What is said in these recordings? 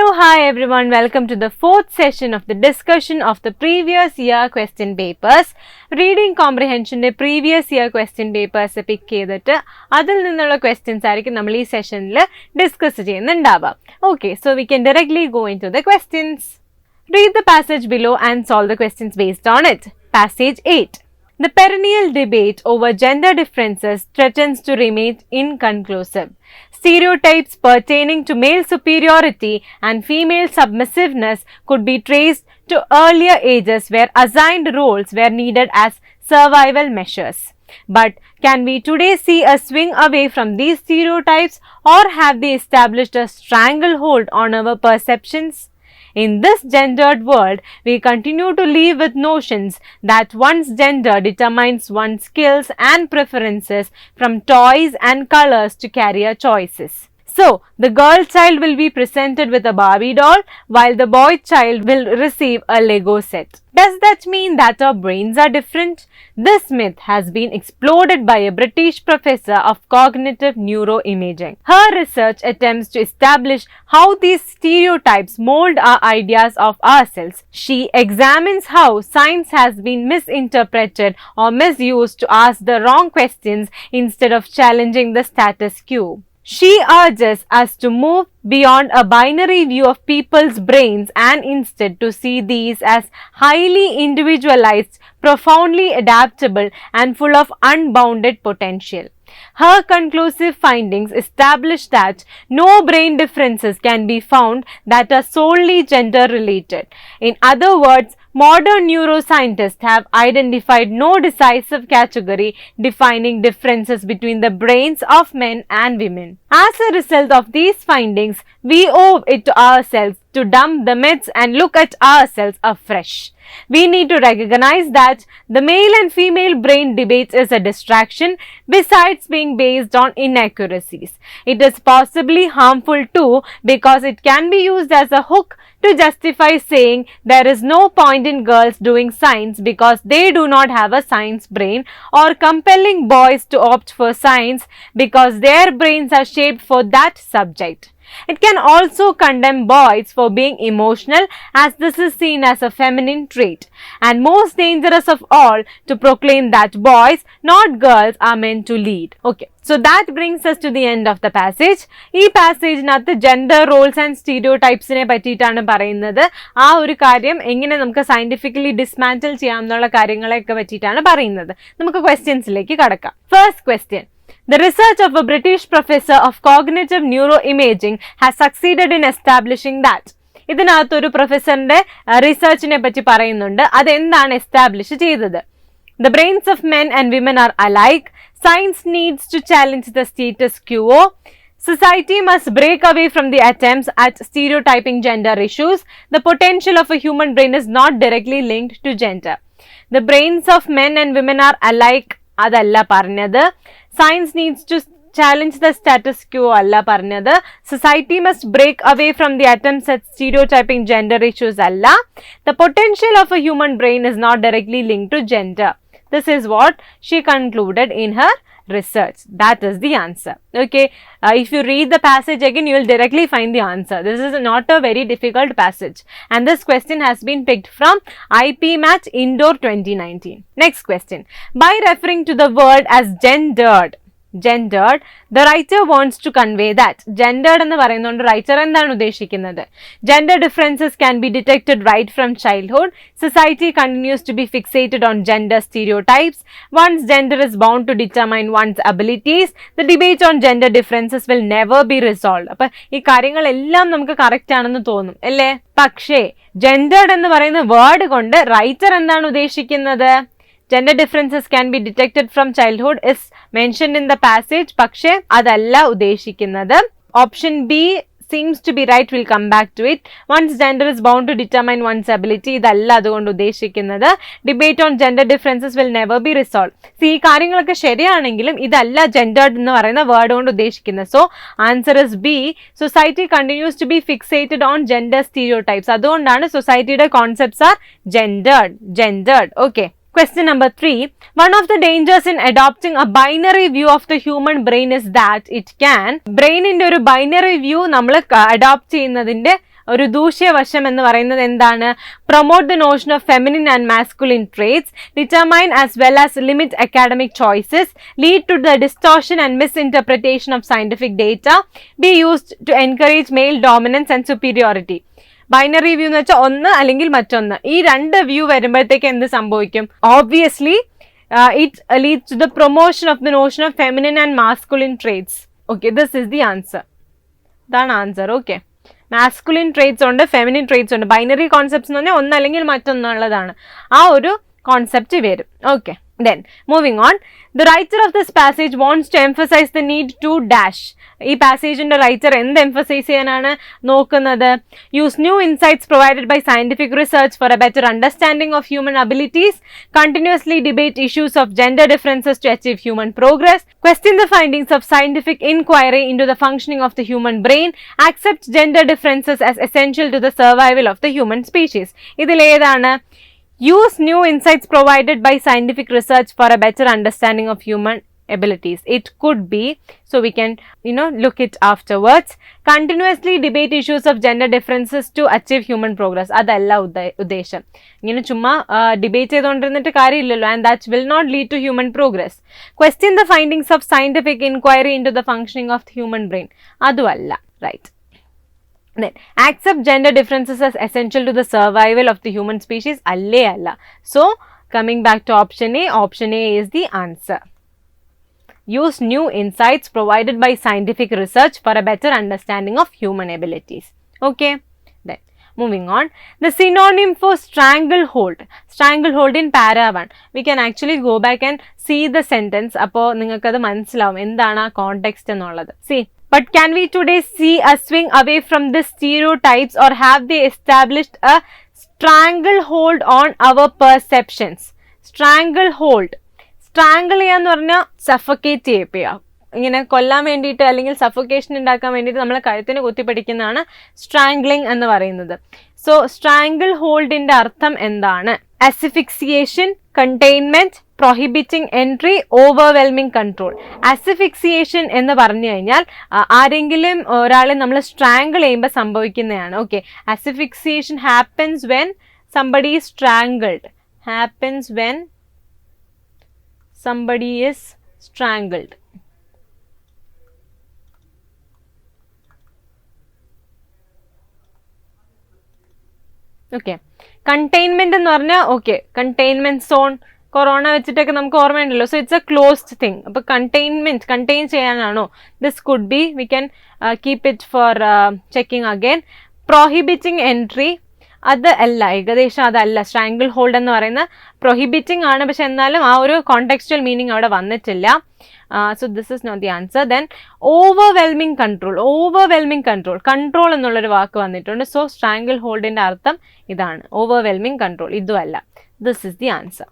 Hello, hi everyone. Welcome to the fourth session of the discussion of the previous year question papers. Reading comprehension previous year question papers pick ചെയ്തിട്ട് അതിൽ നിന്നുള്ള questions ആയിരിക്കും നമ്മൾ ഈ സെഷനിൽ discuss ചെയ്യുന്നുണ്ടാവുക. Okay, so we can directly go into the questions. Read the passage below and solve the questions based on it. Passage 8. The perennial debate over gender differences threatens to remain inconclusive. Stereotypes pertaining to male superiority and female submissiveness could be traced to earlier ages where assigned roles were needed as survival measures. But can we today see a swing away from these stereotypes, or have they established a stranglehold on our perceptions? In this gendered world, we continue to live with notions that one's gender determines one's skills and preferences, from toys and colors to career choices. So, the girl child will be presented with a Barbie doll, while the boy child will receive a Lego set. Does that mean that our brains are different? This myth has been exploded by a British professor of cognitive neuroimaging. Her research attempts to establish how these stereotypes mold our ideas of ourselves. She examines how science has been misinterpreted or misused to ask the wrong questions instead of challenging the status quo. She urges us to move beyond a binary view of people's brains and instead to see these as highly individualized, profoundly adaptable, and full of unbounded potential. Her conclusive findings establish that no brain differences can be found that are solely gender related. In other words, modern neuroscientists have identified no decisive category defining differences between the brains of men and women. As a result of these findings, we owe it to ourselves to dump the myths and look at ourselves afresh. We need to recognize that the male and female brain debate is a distraction besides being based on inaccuracies. It is possibly harmful too because it can be used as a hook to justify saying there is no point in girls doing science because they do not have a science brain, or compelling boys to opt for science because their brains are shaped for that subject. It can also condemn boys for being emotional, as this is seen as a feminine trait, and most dangerous of all, to proclaim that boys, not girls, are meant to lead. Okay, so that brings us to the end of the passage. Ee passage nathu gender roles and stereotypes ne pattitana parayunnathu. Aa oru karyam engine namukku scientifically dismantle cheyamulla കാര്യങ്ങളെയൊക്കെ പറ്റിയിട്ടാണ് പറയുന്നത്. നമുക്ക് ക്വസ്റ്റ്യൻസിലേക്ക് കടക്കാം. First question. The research of a British professor of cognitive neuroimaging has succeeded in establishing that. ഇതിനകത്തൊരു പ്രൊഫസറിന്റെ റിസർച്ചിനെ പറ്റി പറയുന്നുണ്ട്. അതെന്താണ് establish ചെയ്തത്? The brains of men and women are alike. Science needs to challenge the status quo. Society must break away from the attempts at stereotyping gender issues. The potential of a human brain is not directly linked to gender. The brains of men and women are alike. അതല്ല പറഞ്ഞത്. Science needs to challenge the status quo അല്ല പറഞ്ഞത്. Society must break away from the attempts at stereotyping gender issues അല്ല. The potential of a human brain is not directly linked to gender. This is what she concluded in her research. That is the answer. Okay, if you read the passage again, you will directly find the answer. This is not a very difficult passage, and this question has been picked from IP Match Indoor 2019. Next question. By referring to the word as gendered, the writer wants to convey that. Gendered എന്ന് പറയുന്നതുകൊണ്ട് writer എന്താണ് ഉദ്ദേശിക്കുന്നത്? Gender differences can be detected right from childhood. Society continues to be fixated on gender stereotypes. One's gender is bound to determine one's abilities. The debate on gender differences will never be resolved. അപ്പോൾ ഈ കാര്യങ്ങളെല്ലാം നമുക്ക് correct ആണെന്ന് തോന്നും അല്ലേ? പക്ഷേ gendered എന്ന് പറയുന്ന വേർഡ് കൊണ്ട് റൈറ്റർ എന്താണ് ഉദ്ദേശിക്കുന്നത്? Gender differences can be detected from childhood is mentioned in the passage. പക്ഷേ അതല്ല ഉദ്ദേശിക്കുന്നത്. Option B seems to be right. We'll come back to it. One's gender is bound to determine one's ability. ഇതല്ല അതുകൊണ്ട് ഉദ്ദേശിക്കുന്നത്. Debate on gender differences will never be resolved. ഈ കാര്യങ്ങളൊക്കെ ശരിയാണെങ്കിലും ഇതല്ല gendered എന്ന് പറയുന്ന വേർഡ് കൊണ്ട് ഉദ്ദേശിക്കുന്നത്. So answer is B. Society continues to be fixated on gender stereotypes. അതുകൊണ്ടാണ് സൊസൈറ്റിയുടെ concepts are gendered. Okay. Question number 3. One of the dangers in adopting a binary view of the human brain is that it can brain in ഒരു binary view നമ്മൾ adopt ചെയ്യുന്നതിന്റെ ഒരു ദൂഷ്യവശം എന്ന് പറയുന്നത് എന്താണ്? Promote the notion of feminine and masculine traits, determine as well as limit academic choices, lead to the distortion and misinterpretation of scientific data, be used to encourage male dominance and superiority. Binary view എന്ന് വെച്ചാൽ ഒന്ന് അല്ലെങ്കിൽ മറ്റൊന്ന്. ഈ രണ്ട് view വരുമ്പോഴത്തേക്ക് എന്ത് സംഭവിക്കും? Obviously it leads to the promotion of the notion of feminine and masculine traits. Okay, this is the answer. That's answer. Okay. Masculine traits ഉണ്ട്, feminine traits ഉണ്ട്. Binary concepts എന്ന് പറഞ്ഞാൽ ഒന്ന് അല്ലെങ്കിൽ മറ്റൊന്നുള്ളതാണ്. ആ ഒരു കോൺസെപ്റ്റ് വരും. Okay. Then, moving on, the writer of this passage wants to emphasize the need to dash. ഈ പാസേജിന്റെ റൈറ്റർ എന്ത് എംഫസൈസ് ചെയ്യാനാണ് നോക്കുന്നത്? Use new insights provided by scientific research for a better understanding of human abilities, continuously debate issues of gender differences to achieve human progress, question the findings of scientific inquiry in to the functioning of the human brain, accept gender differences as essential to the survival of the human species. ഇതിലേതാണ്? Use new insights provided by scientific research for a better understanding of human abilities. It could be, so we can look it afterwards. Continuously debate issues of gender differences to achieve human progress. Adalla uddesham. Ingane chumma debate cheyidondirannittu karyillalo, and that will not lead to human progress. Question the findings of scientific inquiry into the functioning of the human brain. Adu alla, right? Then accept gender differences as essential to the survival of the human species. Alle alla. So coming back to option A is the answer. Use new insights provided by scientific research for a better understanding of human abilities. Okay. Then moving on, the synonym for stranglehold in para 1. We can actually go back and see the sentence. Appo ningalku adu manasilavum endana context ennullathu. See, but can we today see a swing away from these stereotypes, or have they established a stranglehold on our perceptions? Stranglehold. Strangle ചെയ്യാന്ന് പറഞ്ഞാൽ suffocate ചെയ്യിപ്പിക്കുക, ഇങ്ങനെ കൊല്ലാൻ വേണ്ടിയിട്ട് അല്ലെങ്കിൽ suffocation ഉണ്ടാക്കാൻ വേണ്ടിയിട്ട് നമ്മളെ കഴുത്തിന് കുത്തിപ്പിടിക്കുന്നതാണ് സ്ട്രാംഗ്ലിംഗ് എന്ന് പറയുന്നത്. സോ സ്ട്രാങ്കിൾ ഹോൾഡിന്റെ അർത്ഥം എന്താണ്? Asphyxiation, containment, prohibiting entry, overwhelming control. Asphyxiation എന്ന് പറഞ്ഞു കഴിഞ്ഞാൽ ആരെങ്കിലും ഒരാളെ നമ്മൾ സ്ട്രാങ്കിൾ ചെയ്യുമ്പോൾ സംഭവിക്കുന്നതാണ്. Okay, asphyxiation happens when somebody is strangled. Happens when somebody is strangled. Okay, containment എന്ന് പറഞ്ഞാൽ ഓക്കെ കണ്ടെയ്ൻമെന്റ് സോൺ, കൊറോണ വെച്ചിട്ടൊക്കെ നമുക്ക് ഓർമ്മയുണ്ടല്ലോ. So it's a closed thing. അപ്പൊ കണ്ടെയ്ൻമെന്റ് കണ്ടെയ്ൻ ചെയ്യാനാണോ? This could be, we can keep it for checking again. Prohibiting entry അത് അല്ല, ഏകദേശം അതല്ല. സ്ട്രാങ്കിൾ ഹോൾഡ് എന്ന് പറയുന്നത് പ്രൊഹിബിറ്റിംഗ് ആണ്, പക്ഷെ എന്നാലും ആ ഒരു കോണ്ടെക്സ്റ്റുവൽ മീനിങ് അവിടെ വന്നിട്ടില്ല. So this is not the answer. Then overwhelming control. Overwhelming control, control എന്നുള്ളൊരു വാക്ക് വന്നിട്ടുണ്ട്. സോ സ്ട്രാങ്കിൾ ഹോൾഡിന്റെ അർത്ഥം ഇതാണ്, ഓവർവെൽമിംഗ് കൺട്രോൾ. ഇതും അല്ല. This is the answer.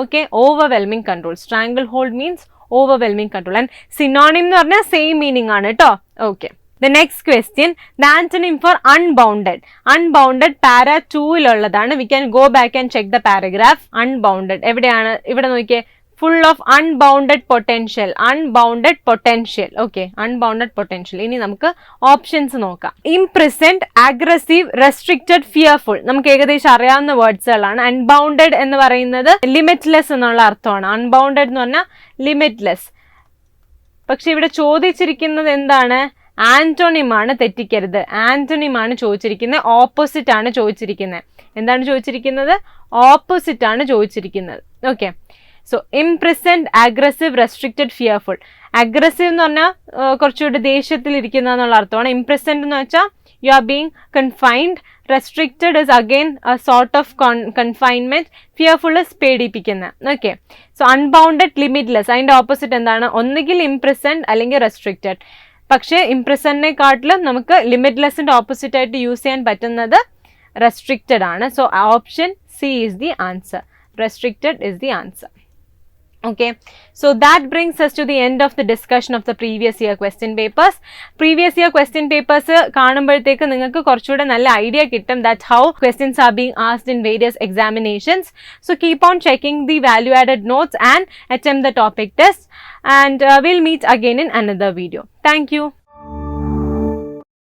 Okay, overwhelming control. Strangle hold means overwhelming control. And synonym എന്ന് പറഞ്ഞാൽ സെയിം മീനിങ് ആണ് കേട്ടോ. Okay, the next question, the antonym for unbounded. Unbounded para 2-ലുള്ളതാണ്. We can go back and check the paragraph. Unbounded എവിടെയാണ്? ഇവിടെ നോക്കിയേ, full of unbounded potential. Unbounded potential. Okay, unbounded potential. ഇനി നമുക്ക് options നോക്കാം. Imprisoned, aggressive, restricted, fearful. നമുക്ക് ഏകദേശം അറിയാവുന്ന വേർഡ്സുകളാണ്. Unbounded എന്ന് പറയുന്നത് limitless എന്നുള്ള അർത്ഥമാണ്. Unbounded എന്ന് പറഞ്ഞാൽ limitless. പക്ഷെ ഇവിടെ ചോദിച്ചിരിക്കുന്നത് എന്താണ്? ആന്റോണിം ആണ്, തെറ്റിക്കരുത്. ആന്റോണിം ആണ് ചോദിച്ചിരിക്കുന്നത്, ഓപ്പോസിറ്റ് ആണ് ചോദിച്ചിരിക്കുന്നത്. എന്താണ് ചോദിച്ചിരിക്കുന്നത്? ഓപ്പോസിറ്റ് ആണ് ചോദിച്ചിരിക്കുന്നത്. Okay, so imprisoned, aggressive, restricted, fearful. Aggressive എന്ന് പറഞ്ഞാൽ കുറച്ചുകൂടി ദേഷ്യത്തിലിരിക്കുന്ന എന്നുള്ള അർത്ഥമാണ്. ഇംപ്രിസൻഡ് എന്ന് വെച്ചാൽ you are being confined. Restricted is again sort of confinement. Fearful is പേടിപ്പിക്കുന്ന. Okay, so unbounded, limitless. അതിന്റെ ഓപ്പോസിറ്റ് എന്താണ്? ഒന്നുകിൽ ഇംപ്രിസൻഡ് അല്ലെങ്കിൽ റെസ്ട്രിക്റ്റഡ്. പക്ഷേ ഇംപ്രിസണിനെക്കാട്ടിലും നമുക്ക് ലിമിറ്റ്ലെസിന്റെ ഓപ്പോസിറ്റ് ആയിട്ട് യൂസ് ചെയ്യാൻ പറ്റുന്നത് റെസ്ട്രിക്റ്റഡ് ആണ്. So option C is the answer. Restricted is the answer. Okay, so that brings us to the end of the discussion of the previous year question papers. Previous year question papers കാണുമ്പോഴത്തേക്ക് നിങ്ങൾക്ക് കുറച്ചുകൂടെ നല്ല idea കിട്ടും that how questions are being asked in various examinations. So keep on checking the value added notes and attempt the topic test, and we'll meet again in another video. Thank you.